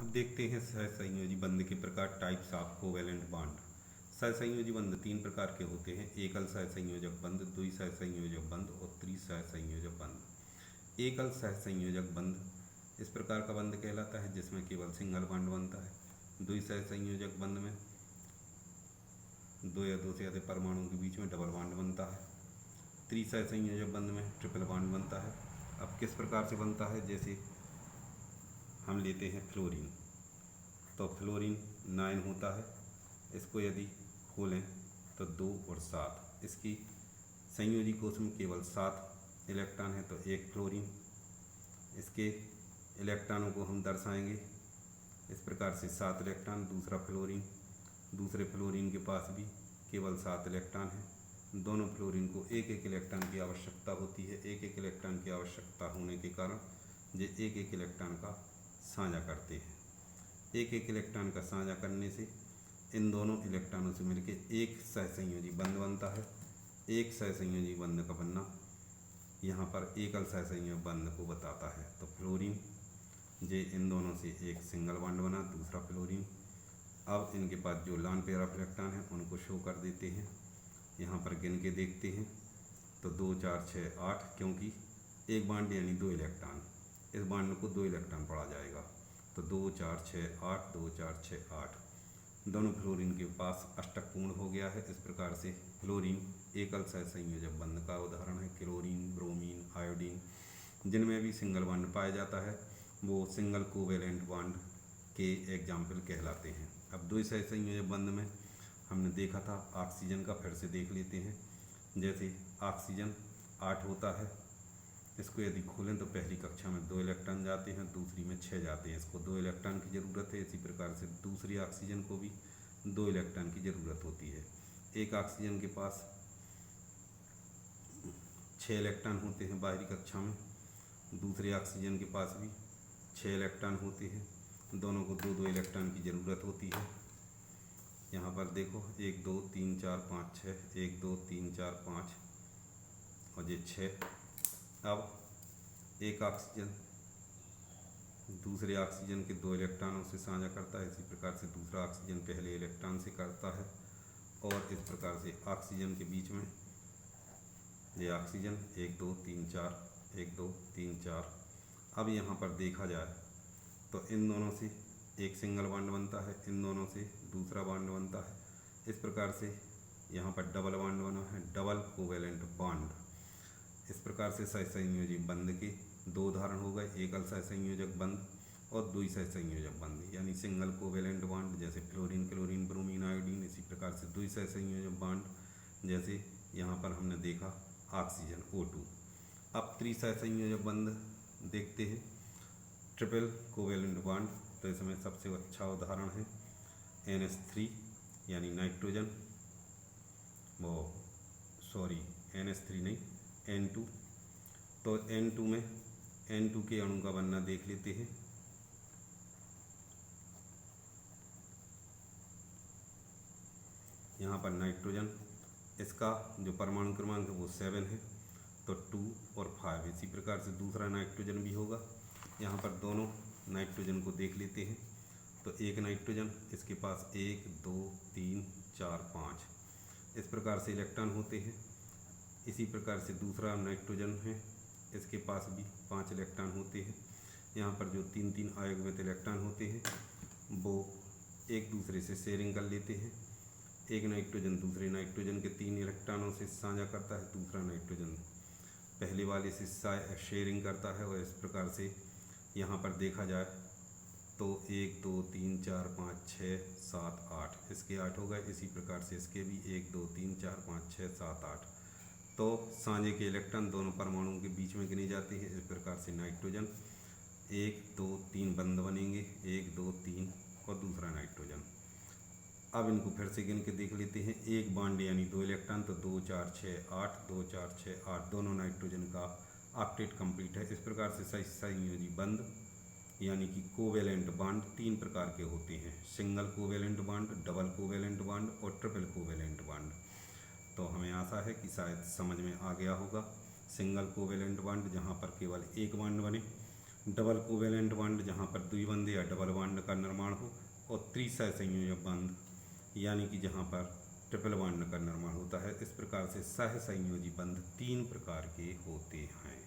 अब देखते हैं सहसंयोजी बंध के प्रकार, टाइप्स ऑफ कोवेलेंट बॉन्ड। सहसंयोजी बंध तीन प्रकार के होते हैं: एकल सहसंयोजक बंध, द्विसहसंयोजक बंध और त्रिसहसंयोजक बंध। एकल सहसंयोजक बंध इस प्रकार का बंध कहलाता है जिसमें केवल सिंगल बॉन्ड बनता है। द्विसहसंयोजक बंध में दो या दो से अधिक परमाणुओं के बीच में डबल बॉन्ड बनता है। त्रिसहसंयोजक बंध में ट्रिपल बॉन्ड बनता है। अब किस प्रकार से बनता है, जैसे हम लेते हैं फ्लोरीन, तो फ्लोरीन 9 होता है, इसको यदि खोलें तो 2 और 7, इसकी संयोजी कोश में केवल 7 इलेक्ट्रॉन है, तो एक फ्लोरीन। इसके इलेक्ट्रॉनों को हम दर्शाएंगे इस प्रकार से 7 इलेक्ट्रॉन। दूसरा फ्लोरीन, दूसरे फ्लोरीन के पास भी केवल 7 इलेक्ट्रॉन है। दोनों फ्लोरीन को एक एक इलेक्ट्रॉन की आवश्यकता होती है। एक एक इलेक्ट्रॉन की आवश्यकता होने के कारण ये एक एक इलेक्ट्रॉन का साझा करते हैं। एक एक इलेक्ट्रॉन का साझा करने से इन दोनों इलेक्ट्रॉनों से मिलकर एक सहसंयोजी बंध बनता है। एक सहसंयोजी बंध का बनना यहाँ पर एकल सहसंयोजी बंध को बताता है। तो फ्लोरीन जे इन दोनों से एक सिंगल बॉन्ड बना, दूसरा फ्लोरीन। अब इनके पास जो लॉन पेयर ऑफ इलेक्ट्रॉन है उनको शो कर देते हैं। यहाँ पर गिन के देखते हैं तो 2 4 6 8, क्योंकि एक बॉन्ड यानी 2 इलेक्ट्रॉन, इस बॉन्ड को 2 इलेक्ट्रॉन पढ़ा जाएगा। तो 2 4 6 8, 2 4 6 8, दोनों फ्लोरीन के पास अष्टक पूर्ण हो गया है। इस प्रकार से फ्लोरीन एकल सहसंयोजक बंध का उदाहरण है। क्लोरीन, ब्रोमीन, आयोडीन जिनमें भी सिंगल बॉन्ड पाया जाता है वो सिंगल कोवेलेंट बॉन्ड के एग्जाम्पल कहलाते हैं। अब द्विसहसंयोजक बंध में हमने देखा था ऑक्सीजन का, फिर से देख लेते हैं। जैसे ऑक्सीजन 8 होता है, इसको यदि खोलें तो पहली कक्षा में 2 इलेक्ट्रॉन जाते हैं, दूसरी में 6 जाते हैं। इसको 2 इलेक्ट्रॉन की ज़रूरत है। इसी प्रकार से दूसरी ऑक्सीजन को भी 2 इलेक्ट्रॉन की ज़रूरत होती है। एक ऑक्सीजन के पास 6 इलेक्ट्रॉन होते हैं बाहरी कक्षा में, दूसरे ऑक्सीजन के पास भी 6 इलेक्ट्रॉन होते हैं। दोनों को 2 2 इलेक्ट्रॉन की ज़रूरत होती है। यहाँ पर देखो 1 2 3 4 5 6, 1 2 3 4 5 और ये 6। अब एक ऑक्सीजन दूसरे ऑक्सीजन के 2 इलेक्ट्रॉनों से साझा करता है। इसी प्रकार से दूसरा ऑक्सीजन पहले इलेक्ट्रॉन से करता है और इस प्रकार से ऑक्सीजन के बीच में ये ऑक्सीजन 1 2 3 4, 1 2 3 4। अब यहाँ पर देखा जाए तो इन दोनों से एक सिंगल बॉन्ड बनता है, इन दोनों से दूसरा बॉन्ड बनता है। इस प्रकार से यहाँ पर डबल बॉन्ड बना है, डबल कोवेलेंट बॉन्ड। इस प्रकार से सहसंयोजी बंध के 2 उदाहरण हो गए, एकल सहसंयोजक बंध और द्विसहसंयोजक बंध, यानी सिंगल कोवेलेंट बॉन्ड जैसे फ्लोरीन, क्लोरीन, ब्रोमीन, आयोडीन। इसी प्रकार से द्विसहसंयोजक बॉन्ड जैसे यहाँ पर हमने देखा ऑक्सीजन O2। अब त्रिसहसंयोजक बंध देखते हैं, ट्रिपल कोवेलेंट बॉन्ड। तो इसमें सबसे अच्छा उदाहरण है NH3 यानी नाइट्रोजन, वो सॉरी NH3 नहीं N2। तो N2 में N2 के अणु का बनना देख लेते हैं। यहाँ पर नाइट्रोजन, इसका जो परमाणु क्रमांक है वो 7 है, तो 2 और 5। इसी प्रकार से दूसरा नाइट्रोजन भी होगा। यहाँ पर दोनों नाइट्रोजन को देख लेते हैं। तो एक नाइट्रोजन, इसके पास 1 2 3 4 5 इस प्रकार से इलेक्ट्रॉन होते हैं। इसी प्रकार से दूसरा नाइट्रोजन है, इसके पास भी 5 इलेक्ट्रॉन होते हैं। यहाँ पर जो 3 3 आयुग्मित इलेक्ट्रॉन होते हैं वो एक दूसरे से शेयरिंग कर लेते हैं। एक नाइट्रोजन दूसरे नाइट्रोजन के 3 इलेक्ट्रॉनों से साझा करता है, दूसरा नाइट्रोजन पहले वाले से शेयरिंग करता है। और इस प्रकार से यहाँ पर देखा जाए तो 1 2 3 4 5 6 7 8, इसके 8 हो गए। इसी प्रकार से इसके भी 1 2 3 4 5 6 7 8। तो साझे के इलेक्ट्रॉन दोनों परमाणुओं के बीच में गिने जाते हैं। इस प्रकार से नाइट्रोजन 1 2 3 बंध बनेंगे, 1 2 3 और दूसरा नाइट्रोजन। अब इनको फिर से गिन के देख लेते हैं। एक बॉन्ड यानी 2 इलेक्ट्रॉन, तो 2 4 6 8, 2 4 6 8, दोनों नाइट्रोजन का ऑक्टेट कंप्लीट है। इस प्रकार से सहसंयोजी बंध यानी कि कोवेलेंट बॉन्ड 3 प्रकार के होते हैं: single covalent bond, double covalent bond और ट्रिपल कोवेलेंट बॉन्ड। तो हमें आशा है कि शायद समझ में आ गया होगा। सिंगल कोवेलेंट बॉन्ड जहाँ पर केवल एक बॉन्ड बने, डबल कोवेलेंट बॉन्ड जहाँ पर द्विबंध या डबल बॉन्ड का निर्माण हो, और त्रिसहसंयोजक बंध यानी कि जहाँ पर ट्रिपल बॉन्ड का निर्माण होता है। इस प्रकार से सहसंयोजी बंध 3 प्रकार के होते हैं।